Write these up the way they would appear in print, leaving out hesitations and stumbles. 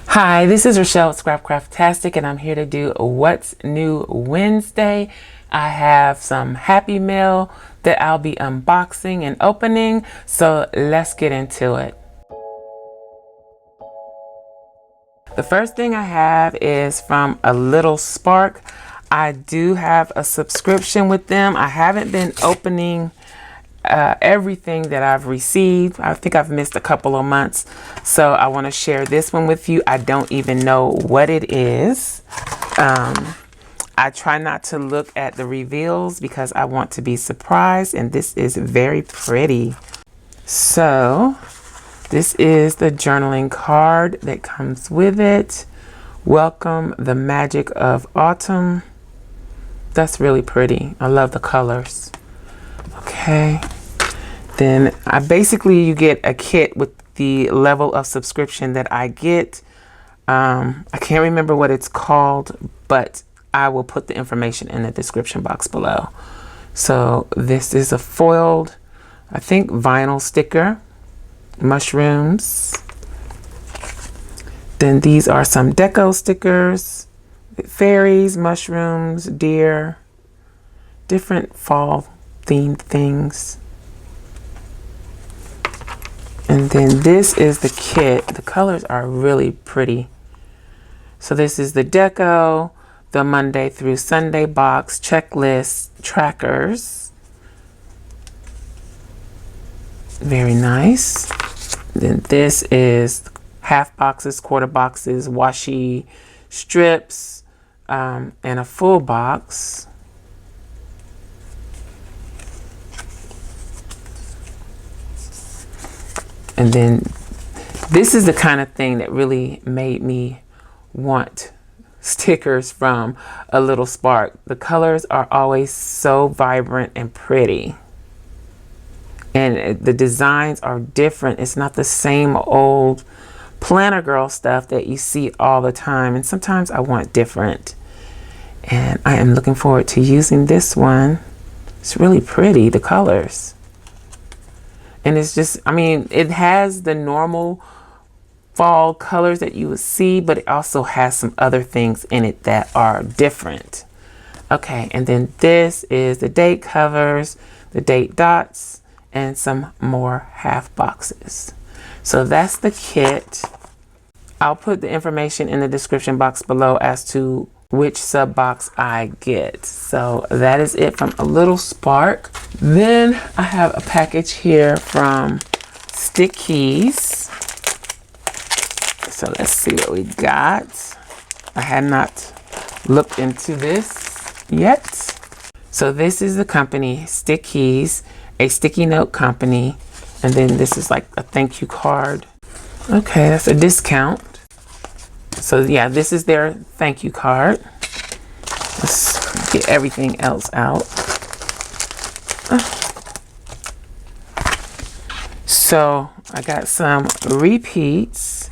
Hi, this is Rachelle at Scrapcraftastic, and I'm here to do a What's New Wednesday. I have some Happy Mail that I'll be unboxing and opening, so let's get into it. The first thing I have is from A Little Spark. I do have a subscription with them. I haven't been opening everything that I've received. I think I've missed a couple of months, so I want to share this one with you. I don't even know what it is. I try not to look at the reveals because I want to be surprised, and this is very pretty. So this is the journaling card that comes with it. Welcome the magic of autumn. That's really pretty. I love the colors. Okay, then you get a kit with the level of subscription that I get. I can't remember what it's called, but I will put the information in the description box below. So this is a foiled, I think, vinyl sticker, mushrooms. Then these are some deco stickers, fairies, mushrooms, deer, different fall themed things. And then this is the kit. The colors are really pretty. So this is the deco, the Monday through Sunday box, checklist, trackers. Very nice. Then this is half boxes, quarter boxes, washi strips, and a full box. And then this is the kind of thing that really made me want stickers from A Little Spark. The colors are always so vibrant and pretty. And the designs are different. It's not the same old planner girl stuff that you see all the time. And sometimes I want different. And I am looking forward to using this one. It's really pretty, the colors. And it's just, I mean, it has the normal fall colors that you would see, but it also has some other things in it that are different. Okay, and then this is the date covers, the date dots, and some more half boxes. So that's the kit. I'll put the information in the description box below as to which sub box I get. So that is it from A Little Spark. Then I have a package here from SticKeys. So let's see what we got. I had not looked into this yet. So this is the company SticKeys, a sticky note company. And then this is like a thank you card. Okay, that's a discount. So yeah, this is their thank you card. Let's get everything else out. So I got some repeats.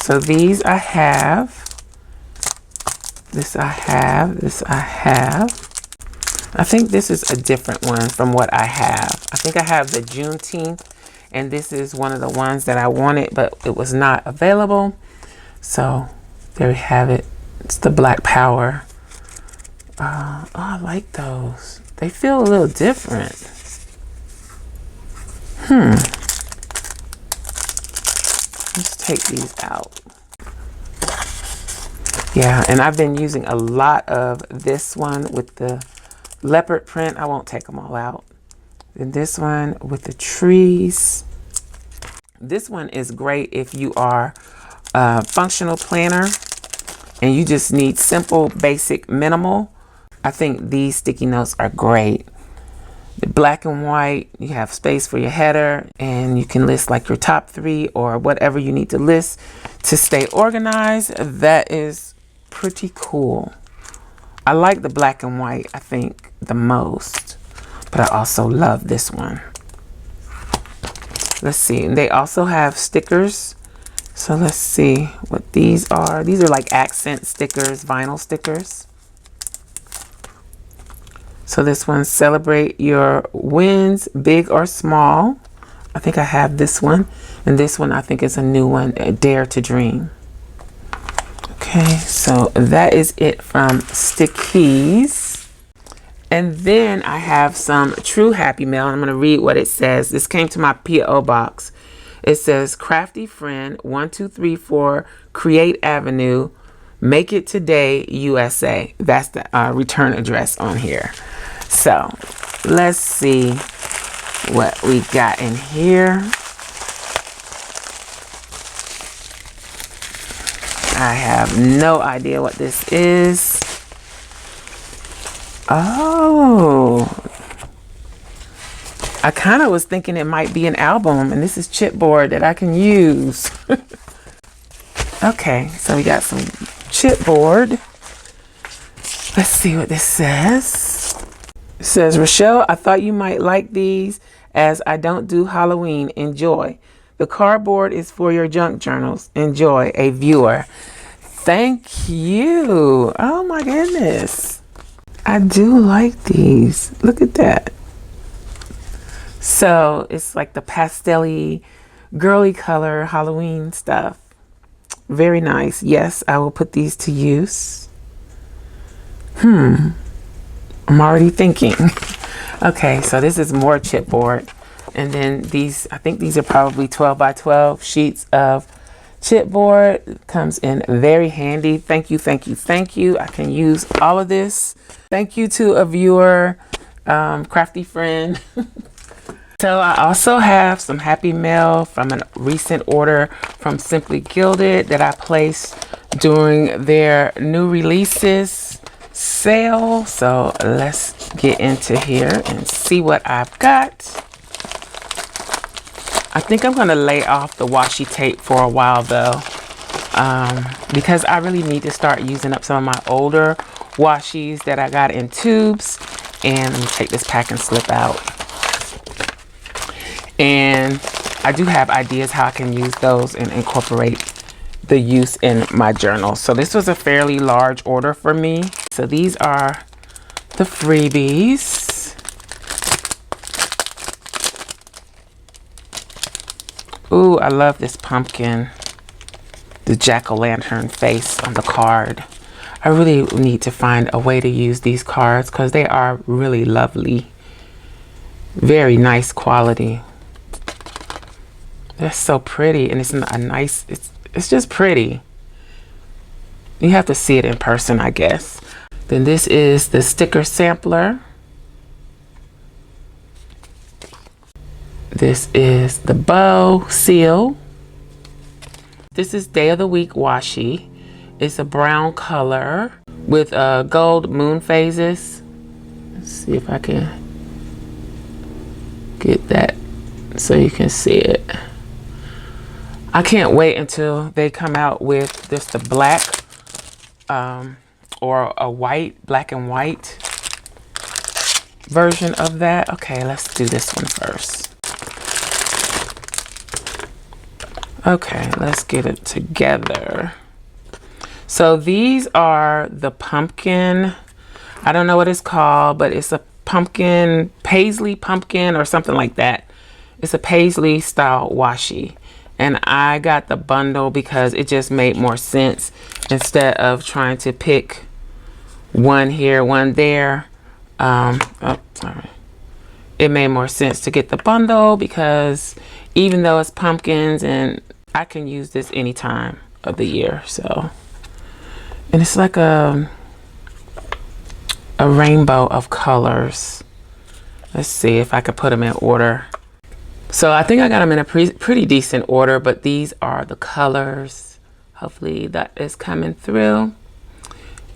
So these I have. This I have. This I have. I think this is a different one from what I have. I think I have the Juneteenth, and this is one of the ones that I wanted, but it was not available. So there we have it. It's the Black Power. Oh, I like those. They feel a little different. Let's take these out. Yeah, and I've been using a lot of this one with the leopard print. I won't take them all out. And this one with the trees. This one is great if you are a functional planner and you just need simple, basic, minimal. I think these sticky notes are great. The black and white, you have space for your header, and you can list like your top 3 or whatever you need to list to stay organized. That is pretty cool. I like the black and white, I think, the most, but I also love this one. Let's see, and they also have stickers. So let's see what these are. These are like accent stickers, vinyl stickers. So this one, celebrate your wins, big or small. I think I have this one. And this one I think is a new one, Dare to Dream. Okay, so that is it from SticKeys. And then I have some True Happy Mail. I'm going to read what it says. This came to my P.O. box. It says, Crafty Friend, 1234 Create Avenue, Make It Today, USA. That's the return address on here. So let's see what we got in here. I have no idea what this is. Oh, I kind of was thinking it might be an album, and this is chipboard that I can use. Okay, so we got some chipboard. Let's see what this says. It says, Rachelle, I thought you might like these as I don't do Halloween. Enjoy. The cardboard is for your junk journals. Enjoy, a viewer. Thank you. Oh my goodness. I do like these. Look at that. So it's like the pastel-y, girly color Halloween stuff. Very nice. Yes, I will put these to use. I'm already thinking. Okay, so this is more chipboard. And then these, I think these are probably 12 by 12 sheets of chipboard. Comes in very handy. Thank you, thank you, thank you. I can use all of this. Thank you to a viewer, crafty friend. So I also have some happy mail from a recent order from Simply Gilded that I placed during their new releases sale. So let's get into here and see what I've got. I think I'm going to lay off the washi tape for a while though, because I really need to start using up some of my older washis that I got in tubes. And let me take this pack and slip out. And I do have ideas how I can use those and incorporate the use in my journal. So this was a fairly large order for me. So these are the freebies. Ooh, I love this pumpkin, the jack-o'-lantern face on the card. I really need to find a way to use these cards because they are really lovely. Very nice quality. They're so pretty, and it's a nice, it's just pretty. You have to see it in person, I guess. Then this is the sticker sampler. This is the bow seal. This is Day of the Week washi. It's a brown color with gold moon phases. Let's see if I can get that so you can see it. I can't wait until they come out with just the black or a white, black and white version of that. Okay, let's do this one first. Okay, let's get it together. So these are the pumpkin, I don't know what it's called, but it's a pumpkin, paisley pumpkin or something like that. It's a paisley style washi. And I got the bundle because it just made more sense instead of trying to pick one here, one there. Oh, sorry. It made more sense to get the bundle because even though it's pumpkins, and I can use this any time of the year. So, and it's like a rainbow of colors. Let's see if I could put them in order. So I think I got them in a pretty decent order, but these are the colors. Hopefully that is coming through.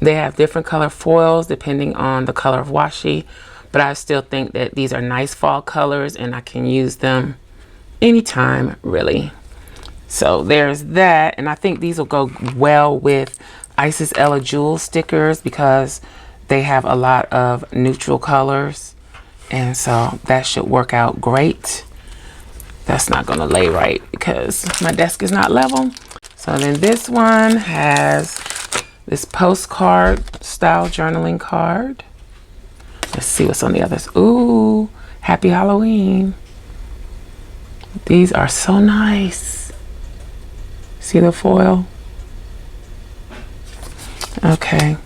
They have different color foils depending on the color of washi, but I still think that these are nice fall colors and I can use them anytime really. So there's that, and I think these will go well with Isis Ella Jewel stickers because they have a lot of neutral colors, and so that should work out great. That's not going to lay right because my desk is not level. So then this one has this postcard style journaling card. Let's see what's on the others. Ooh, happy Halloween. These are so nice. See the foil? Okay.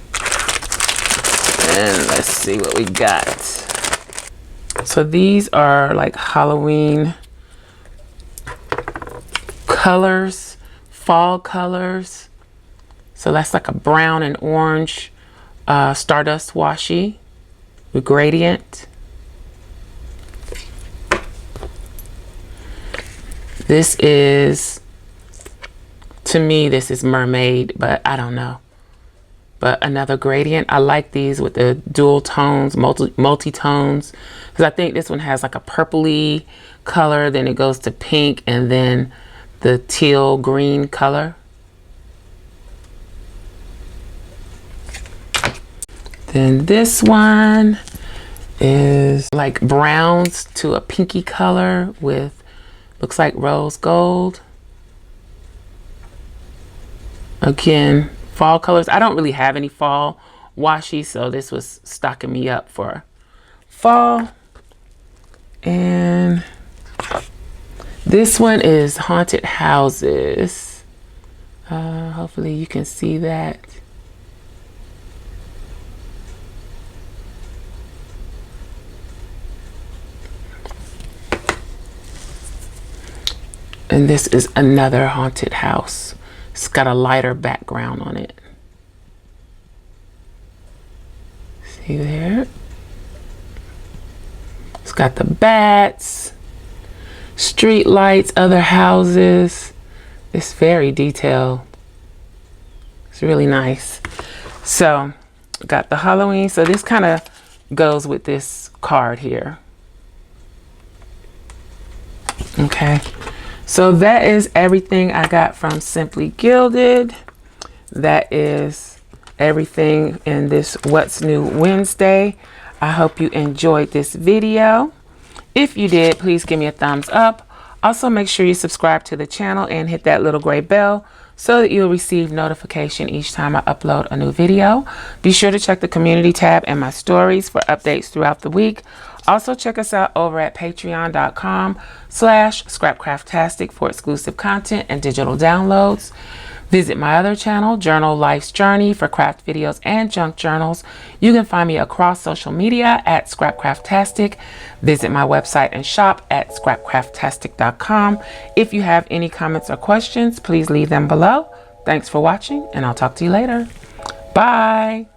And let's see what we got. So these are like Halloween colors, fall colors. So that's like a brown and orange Stardust washi with gradient. This is, to me, this is mermaid, but I don't know. But another gradient. I like these with the dual tones, multi-tones, because I think this one has like a purpley color, then it goes to pink, and then the teal green color. Then this one is like browns to a pinky color with, looks like rose gold. Again, fall colors. I don't really have any fall washi, so this was stocking me up for fall. And this one is haunted houses. Hopefully you can see that. And this is another haunted house. It's got a lighter background on it. See there? It's got the bats, street lights, other houses. It's very detailed. It's really nice. So, got the Halloween. So this kind of goes with this card here. Okay. So that is everything I got from Simply Gilded. That is everything in this What's New Wednesday. I hope you enjoyed this video. If you did, please give me a thumbs up. Also, make sure you subscribe to the channel and hit that little gray bell so that you'll receive notification each time I upload a new video. Be sure to check the community tab and my stories for updates throughout the week. Also, check us out over at patreon.com/Scrapcraftastic for exclusive content and digital downloads. Visit my other channel, Journal Life's Journey, for craft videos and junk journals. You can find me across social media at Scrapcraftastic. Visit my website and shop at Scrapcraftastic.com. If you have any comments or questions, please leave them below. Thanks for watching, and I'll talk to you later. Bye.